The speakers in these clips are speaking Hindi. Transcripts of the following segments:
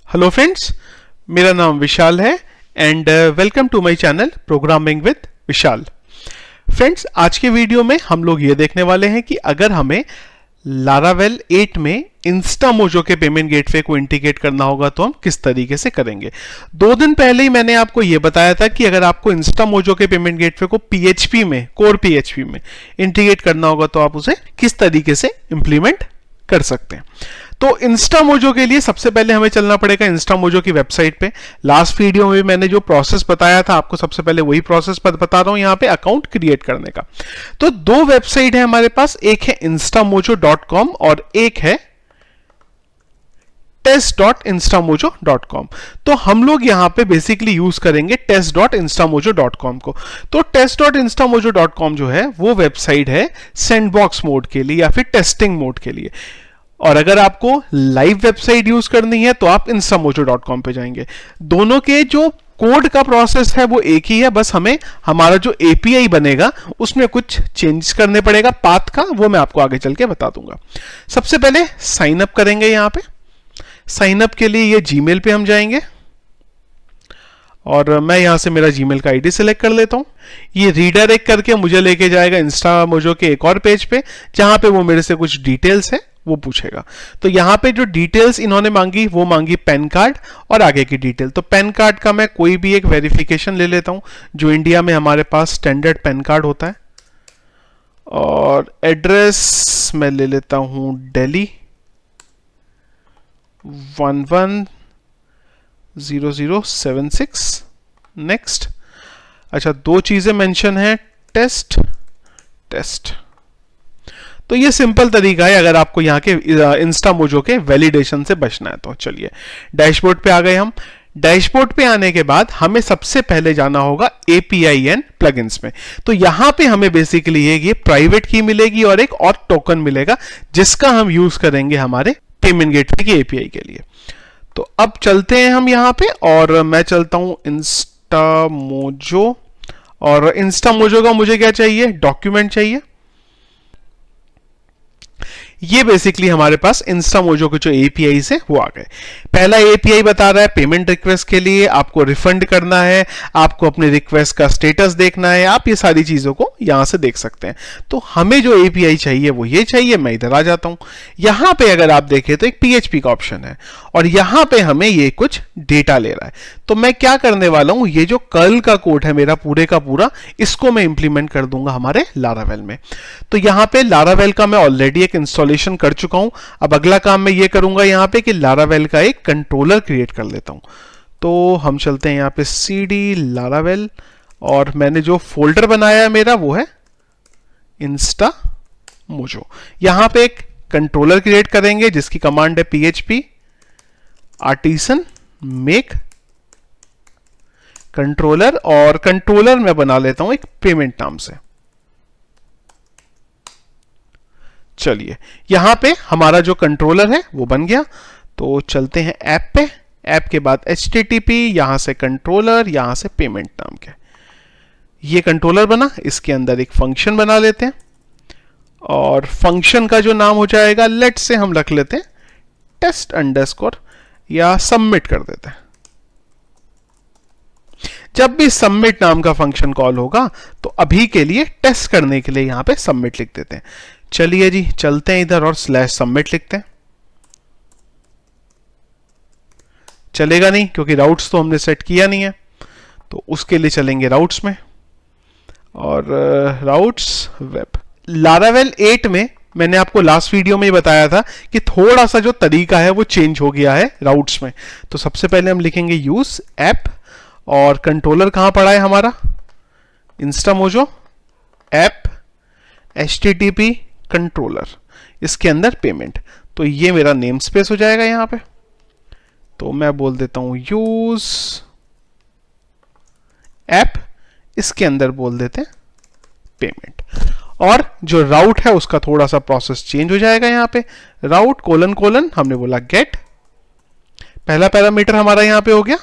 हेलो फ्रेंड्स, मेरा नाम विशाल है and welcome to my channel programming with Vishal. Friends, आज के वीडियो में हम लोग ये देखने वाले हैं कि अगर हमें लारावेल 8 में इंस्टामोजो के पेमेंट गेटवे को इंटीग्रेट करना होगा तो हम किस तरीके से करेंगे। 2 दिन पहले ही मैंने आपको ये बताया था कि अगर आपको इंस्टामोजो के पेमेंट गेटवे को पीएचपी में, कोर पीएचपी में इंटीग्रेट करना होगा तो आप उसे किस तरीके से इंप्लीमेंट कर सकते हैं। तो इंस्टामोजो के लिए सबसे पहले हमें चलना पड़ेगा इंस्टामोजो की वेबसाइट पे। लास्ट वीडियो में मैंने जो प्रोसेस बताया था आपको, सबसे पहले वही प्रोसेस बता रहा हूं यहां पे अकाउंट क्रिएट करने का। तो 2 वेबसाइट है हमारे पास, एक है instamojo.com और एक है test.instamojo.com। तो हम लोग यहां पे बेसिकली यूज करेंगे test.instamojo.com को। तो test.instamojo.com जो है वो वेबसाइट है सैंडबॉक्स मोड के लिए या फिर टेस्टिंग मोड के लिए। और अगर आपको लाइव वेबसाइट यूज करनी है तो आप instamojo.com पे जाएंगे। दोनों के जो कोड का प्रोसेस है वो एक ही है, बस हमें हमारा जो एपीआई बनेगा उसमें कुछ चेंज करने पड़ेगा पाथ का, वो मैं आपको आगे चल के बता दूंगा। सबसे पहले साइन अप करेंगे। यहां पे साइन अप के लिए ये जीमेल पे हम जाएंगे और मैं यहां से मेरा जीमेल का आईडी सिलेक्ट कर लेता हूं। ये रीडायरेक्ट करके मुझे लेके जाएगा इंस्टामोजो के एक और पेज पे जहां पे वो मेरे से कुछ डिटेल्स है वो पूछेगा। तो यहां पे जो डिटेल्स इन्होंने मांगी वो मांगी पैन कार्ड और आगे की डिटेल। तो पैन कार्ड का मैं कोई भी एक वेरिफिकेशन ले लेता हूं जो इंडिया में हमारे पास स्टैंडर्ड पैन कार्ड होता है। और एड्रेस मैं ले लेता हूं दिल्ली 110076। नेक्स्ट। अच्छा, 2 चीजें मेंशन है, टेस्ट। तो ये सिंपल तरीका है अगर आपको यहाँ के इंस्टामोजो के वैलिडेशन से बचना है तो। चलिए डैशबोर्ड पे आ गए हम। डैशबोर्ड पे आने के बाद हमें सबसे पहले जाना होगा एपीआई एंड प्लगइन्स में। तो यहां पे हमें बेसिकली ये प्राइवेट की मिलेगी और एक और टोकन मिलेगा जिसका हम यूज करेंगे हमारे पेमेंट गेटवे की एपीआई के लिए। तो अब चलते हैं हम यहां पे और मैं चलता हूं इंस्टामोजो। और इंस्टामोजो का मुझे क्या चाहिए, डॉक्यूमेंट चाहिए। ये बेसिकली हमारे पास इंस्टामोजो के जो एपीआई है वो आ गए। पहला एपीआई बता रहा है पेमेंट रिक्वेस्ट के लिए आपको रिफंड करना है, आपको अपने रिक्वेस्ट का स्टेटस देखना है, आप ये सारी चीजों को यहां से देख सकते हैं। तो हमें जो एपीआई चाहिए वो ये चाहिए। मैं इधर आ जाता हूं। यहां पे अगर आप देखें तो एक पीएचपी का ऑप्शन है और यहां पे हमें ये कुछ डेटा ले रहा है। तो मैं क्या करने वाला हूं, ये जो कर्ल का कोड है मेरा पूरे का पूरा, इसको मैं इंप्लीमेंट कर दूंगा हमारे लारावेल में। तो यहां पे लारावेल का मैं ऑलरेडी एक इंस्टॉलेशन कर चुका हूं। अब अगला काम मैं ये करूंगा यहां पे कि लारावेल का एक कंट्रोलर क्रिएट कर लेता हूं। तो हम चलते हैं यहां पे cd लारावेल और मैंने जो फोल्डर बनाया है मेरा वो है इंस्टामोजो। यहां पे एक कंट्रोलर क्रिएट करेंगे जिसकी कमांड है php artisan make कंट्रोलर। और कंट्रोलर मैं बना लेता हूं एक पेमेंट नाम से। चलिए यहां पे हमारा जो कंट्रोलर है वो बन गया। तो चलते हैं ऐप पे। ऐप के बाद http, यहां से कंट्रोलर, यहां से पेमेंट नाम के। ये कंट्रोलर बना, इसके अंदर एक फंक्शन बना लेते हैं और फंक्शन का जो नाम हो जाएगा लेट से हम रख लेते हैं टेस्ट अंडरस्कोर या सबमिट कर देते हैं। जब भी सबमिट नाम का फंक्शन कॉल होगा तो अभी के लिए टेस्ट करने के लिए यहां पे सबमिट लिख देते हैं। चलिए जी चलते हैं इधर और /submit लिखते हैं। चलेगा नहीं क्योंकि राउट्स तो हमने सेट किया नहीं है, तो उसके लिए चलेंगे राउट्स में और राउट्स वेब। लारावेल 8 में मैंने आपको लास्ट वीडियो में ही बताया था कि थोड़ा सा जो तरीका है वो चेंज हो गया है राउट्स में। तो सबसे पहले हम लिखेंगे यूज ऐप और कंट्रोलर कहां पड़ा है हमारा, इंस्टामोजो ऐप http कंट्रोलर, इसके अंदर पेमेंट। तो ये मेरा नेम स्पेस हो जाएगा यहां पे। तो मैं बोल देता हूं यूज ऐप, इसके अंदर बोल देते हैं पेमेंट। और जो राउट है उसका थोड़ा सा प्रोसेस चेंज हो जाएगा यहां पे। राउट कोलन हमने बोला गेट, पहला पैरामीटर हमारा यहां पे हो गया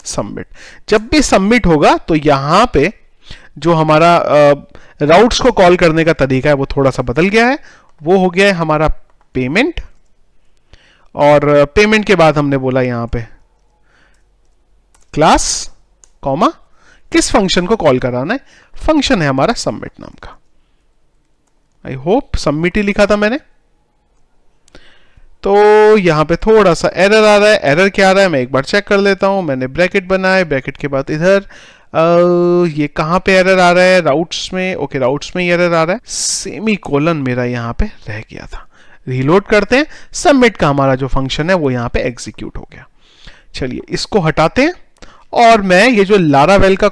सबमिट। जब भी सबमिट होगा तो यहां पे जो हमारा राउट्स को कॉल करने का तरीका है वो थोड़ा सा बदल गया है। वो हो गया है हमारा पेमेंट और पेमेंट के बाद हमने बोला यहां पे क्लास कॉमा किस फंक्शन को कॉल कराना है, फंक्शन है हमारा सबमिट नाम का। आई होप सबमिट ही लिखा था मैंने। तो यहां पे थोड़ा सा एरर आ रहा है, एरर क्या आ रहा है मैं एक बार चेक कर लेता हूं। मैंने ब्रैकेट बनाए, ब्रैकेट के बाद इधर ये कहां पे एरर आ रहा है, राउट्स में। ओके, राउट्स में एरर आ रहा है, सेमी कोलन मेरा यहां पे रह गया था। रीलोड करते हैं, सबमिट का हमारा जो फंक्शन है वो यहां पे एग्जीक्यूट हो गया। चलिए इसको हटाते हैं और मैं ये जो लारावेल का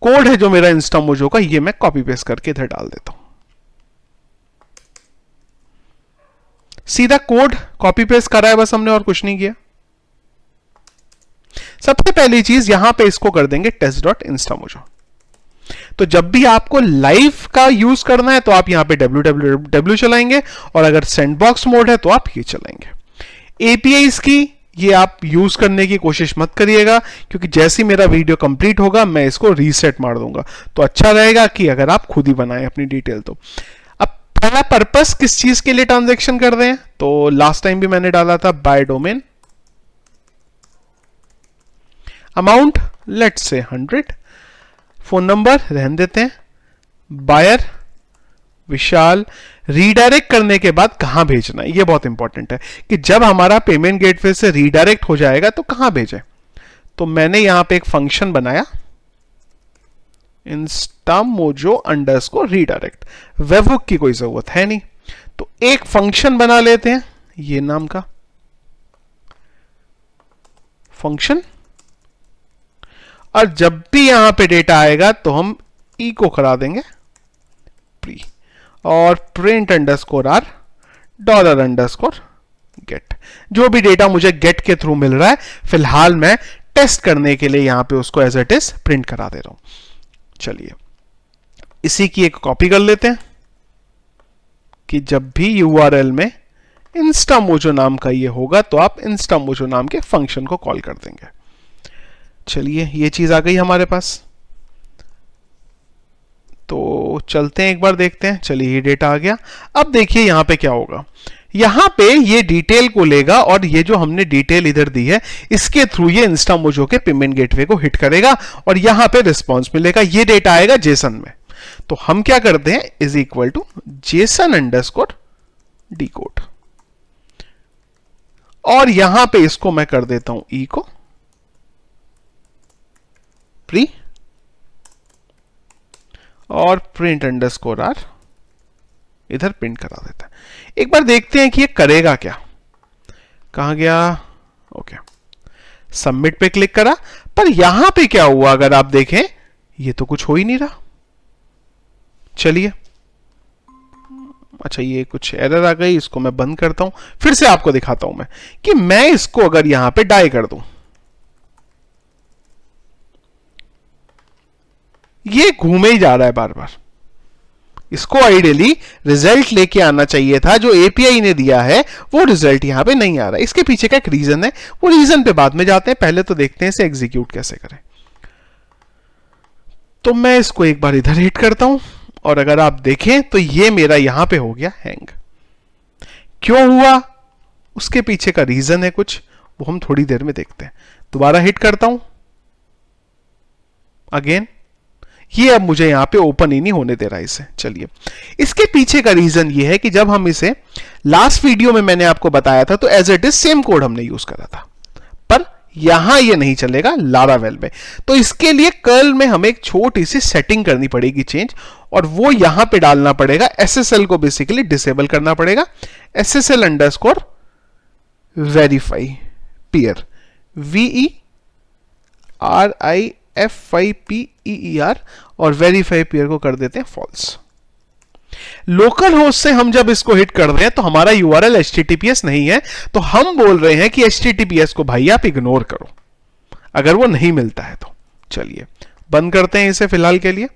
कोड है जो मेरा इंस्टामोजो का, ये मैं कॉपी पेस्ट करके इधर डाल देता हूं। सीधा कोड कॉपी पेस्ट करा है बस हमने, और कुछ नहीं किया। सबसे पहली चीज यहां पे इसको कर देंगे test.instamojo। तो जब भी आपको लाइव का यूज करना है तो आप यहां पे www चलाएंगे, और अगर सैंडबॉक्स मोड है तो आप ये चलाएंगे। एपीआईज की ये आप यूज करने की कोशिश मत करिएगा, क्योंकि जैसे ही मेरा वीडियो कंप्लीट होगा मैं इसको रीसेट मार दूंगा। तो अच्छा रहेगा कि अगर आप खुद ही बनाएं अपनी डिटेल। तो अब पहला पर्पस किस चीज के लिए ट्रांजैक्शन कर रहे हैं, तो लास्ट टाइम भी मैंने डाला था bye domain, amount let's say 100, phone number रहने देते हैं, बायर विशाल। रीडायरेक्ट करने के बाद कहां भेजना है, ये बहुत इंपॉर्टेंट है कि जब हमारा पेमेंट गेटवे से रीडायरेक्ट हो जाएगा तो कहां भेजें। तो मैंने यहां पे एक फंक्शन बनाया instamojo अंडरस्कोर रीडायरेक्ट। वेबहुक की कोई जरूरत है नहीं, तो एक फंक्शन बना लेते हैं ये नाम का फंक्शन, और जब भी यहां पे डेटा आएगा तो हम ई को करा देंगे प्री, और print underscore R dollar underscore get. जो भी डेटा मुझे गेट के थ्रू मिल रहा है, फिलहाल मैं टेस्ट करने के लिए यहां पे उसको एज इट इज प्रिंट करा दे रहा हूं। चलिए इसी की एक कॉपी कर लेते हैं कि जब भी यूआरएल में इंस्टामोजो नाम का ये होगा तो आप इंस्टामोजो नाम के फंक्शन को कॉल कर देंगे। चलिए ये चीज आ गई हमारे पास, तो चलते हैं एक बार देखते हैं। चलिए ये डेटा आ गया। अब देखिए यहां पे क्या होगा, यहां पे ये डिटेल को लेगा और ये जो हमने डिटेल इधर दी है इसके थ्रू ये इंस्टामोजो के पेमेंट गेटवे को हिट करेगा और यहां पे रिस्पॉन्स मिलेगा। ये डेटा आएगा जेसन में, तो हम क्या करते हैं is equal to JSON underscore decode, और यहां पे इसको मैं कर देता हूं ई को प्री, और प्रिंट अंडरस्कोर आर इधर प्रिंट करा देता है। एक बार देखते हैं कि ये करेगा क्या। कहां गया, ओके सबमिट पे क्लिक करा, पर यहां पे क्या हुआ अगर आप देखें ये तो कुछ हो ही नहीं रहा। चलिए अच्छा ये कुछ एरर आ गई, इसको मैं बंद करता हूं, फिर से आपको दिखाता हूं मैं कि मैं इसको अगर यहां पे डाई कर दूं, ये घूमे ही जा रहा है बार बार। इसको आइडियली रिजल्ट लेके आना चाहिए था, जो एपीआई ने दिया है वो रिजल्ट यहां पे नहीं आ रहा है। इसके पीछे का एक रीजन है, वो रीजन पे बाद में जाते हैं, पहले तो देखते हैं इसे एग्जीक्यूट कैसे करें। तो मैं इसको एक बार इधर हिट करता हूं, और अगर आप देखें तो ये मेरा यहां पे हो गया हैंग। क्यों हुआ, उसके पीछे का रीजन है कुछ, वो हम थोड़ी देर में देखते हैं। दोबारा हिट करता हूं अगेन, ये अब मुझे यहां पे ओपन ही नहीं होने दे रहा इसे। चलिए इसके पीछे का रीजन ये है कि जब हम इसे लास्ट वीडियो में मैंने आपको बताया था तो as it is same code हमने यूज करा था, पर यहां ये नहीं चलेगा लारावेल में। तो इसके लिए कर्ल में हमें एक छोटी सी सेटिंग करनी पड़ेगी चेंज, और वो यहां पे डालना पड़ेगा, एसएसएल को बेसिकली डिसेबल करना पड़ेगा। SSL underscore verify peer, VERIFIPEER, और वेरीफाई पीयर को कर देते हैं फॉल्स। लोकल होस्ट से हम जब इसको हिट कर रहे हैं तो हमारा यूआरएल HTTPS नहीं है, तो हम बोल रहे हैं कि HTTPS को भाई आप इग्नोर करो अगर वो नहीं मिलता है तो। चलिए बंद करते हैं इसे फिलहाल के लिए,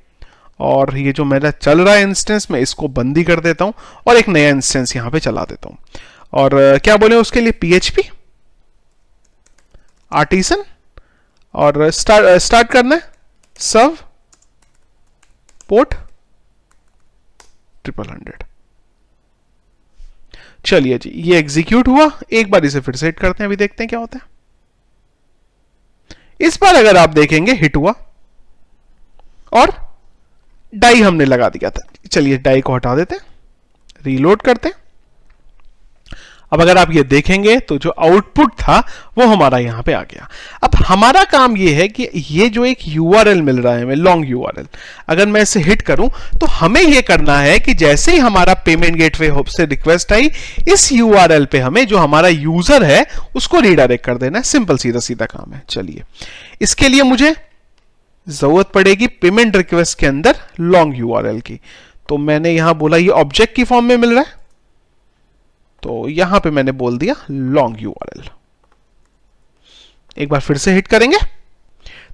और ये जो मेरा चल रहा है इंस्टेंस में इसको बंद ही कर देता हूं और एक नया इंस्टेंस यहां पे चला देता हूं। और क्या बोले उसके लिए, PHP आर्टिसन, और स्टार्ट करना है सर्व पोर्ट 100। चलिए जी, ये एग्जीक्यूट हुआ। एक बार इसे फिर से हिट करते हैं, अभी देखते हैं क्या होता है। इस बार अगर आप देखेंगे हिट हुआ और डाई हमने लगा दिया था। चलिए डाई को हटा देते हैं, रीलोड करते हैं। अब अगर आप ये देखेंगे तो जो आउटपुट था वो हमारा यहां पे आ गया। अब हमारा काम ये है कि ये जो एक URL मिल रहा है हमें, लॉन्ग URL, अगर मैं इसे हिट करूं तो हमें ये करना है कि जैसे ही हमारा पेमेंट गेटवे होप से रिक्वेस्ट आई, इस URL पे हमें जो हमारा यूजर है उसको रीडायरेक्ट कर देना है। सिंपल सीधा सीधा काम है। चलिए, इसके लिए मुझे जरूरत पड़ेगी पेमेंट रिक्वेस्ट के अंदर लॉन्ग URL की। तो मैंने यहां बोला ये ऑब्जेक्ट की फॉर्म में मिल रहा है, तो यहां पे मैंने बोल दिया लॉन्ग URL। एक बार फिर से हिट करेंगे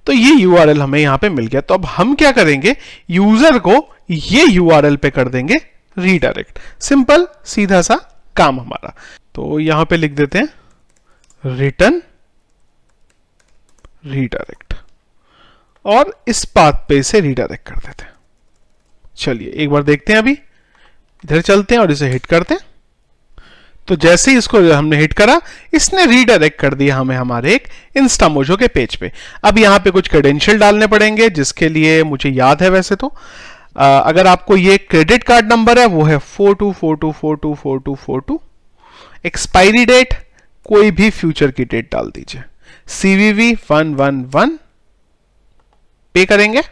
तो ये URL हमें यहां पे मिल गया। तो अब हम क्या करेंगे, यूजर को ये URL पे कर देंगे रीडायरेक्ट। सिंपल सीधा सा काम हमारा। तो यहां पे लिख देते हैं रिटर्न रीडायरेक्ट और इस पाथ पे इसे रीडायरेक्ट कर देते हैं। चलिए एक बार देखते हैं, अभी इधर चलते हैं और इसे हिट करते हैं। तो जैसे ही इसको हमने हिट करा, इसने रीडायरेक्ट कर दिया हमें हमारे एक इंस्टामोजो के पेज पे। अब यहाँ पे कुछ क्रेडेंशियल डालने पड़ेंगे, जिसके लिए मुझे याद है वैसे तो। अगर आपको ये क्रेडिट कार्ड नंबर है वो है 4242424242। एक्सपायरी डेट कोई भी फ्यूचर की डेट डाल दीजिए। CVV 111 पे करेंगे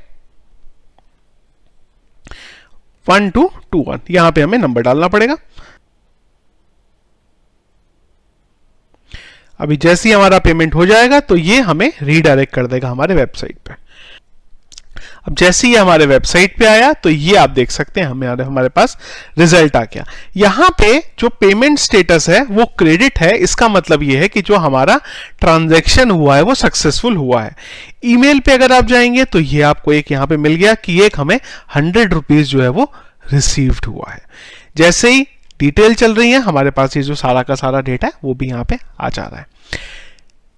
1221। यहां पे हमें नंबर डालना पड़ेगा। अभी जैसे ही हमारा पेमेंट हो जाएगा तो ये हमें रीडायरेक्ट कर देगा हमारे वेबसाइट पे। अब जैसे ही हमारे वेबसाइट पे आया तो ये आप देख सकते हैं हमारे पास रिजल्ट आ गया। यहां पे जो पेमेंट स्टेटस है वो क्रेडिट है। इसका मतलब ये है कि जो हमारा ट्रांजैक्शन हुआ है वो सक्सेसफुल हुआ है। ईमेल पे अगर आप जाएंगे तो ये आपको एक यहां पे मिल गया कि एक हमें 100 रुपीज जो है वो रिसीव्ड हुआ है। जैसे ही डिटेल चल रही है हमारे पास, ये जो सारा का सारा डेटा है वो भी यहां पे आ जा रहा है।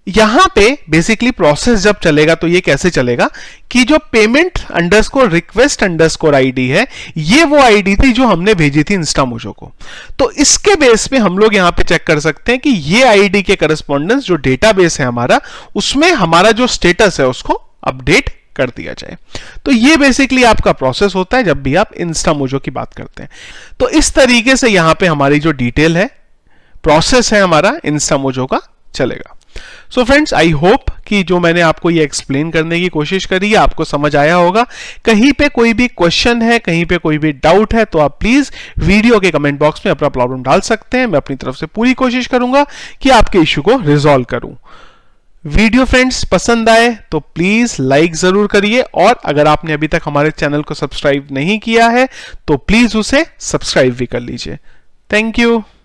यहां पे बेसिकली प्रोसेस जब चलेगा तो ये कैसे चलेगा कि जो payment underscore request underscore ID है, ये वो आईडी थी जो हमने भेजी थी इंस्टामोजो को। तो इसके बेस पे हम लोग यहां पे चेक कर सकते हैं कि ये आईडी के करस्पॉन्डेंस जो डेटाबेस है हमारा, उसमें हमारा जो स्टेटस है उसको अपडेट कर दिया जाए। तो ये बेसिकली आपका प्रोसेस होता है जब भी आप इंस्टामोजो की बात करते हैं। तो इस तरीके से यहां पे हमारी जो डिटेल है, प्रोसेस है हमारा इंस्टामोजो का, चलेगा। सो फ्रेंड्स, आई होप कि जो मैंने आपको ये एक्सप्लेन करने की कोशिश करी है आपको समझ आया होगा। कहीं पे कोई भी क्वेश्चन है, कहीं पे कोई भी डाउट है तो आप प्लीज वीडियो के कमेंट बॉक्स में अपना प्रॉब्लम डाल सकते हैं। मैं अपनी तरफ से पूरी कोशिश करूंगा कि आपके इश्यू को रिजॉल्व करूं। वीडियो फ्रेंड्स पसंद आए तो प्लीज लाइक जरूर करिए, और अगर आपने अभी तक हमारे चैनल को सब्सक्राइब नहीं किया है तो प्लीज उसे सब्सक्राइब भी कर लीजिए। Thank you.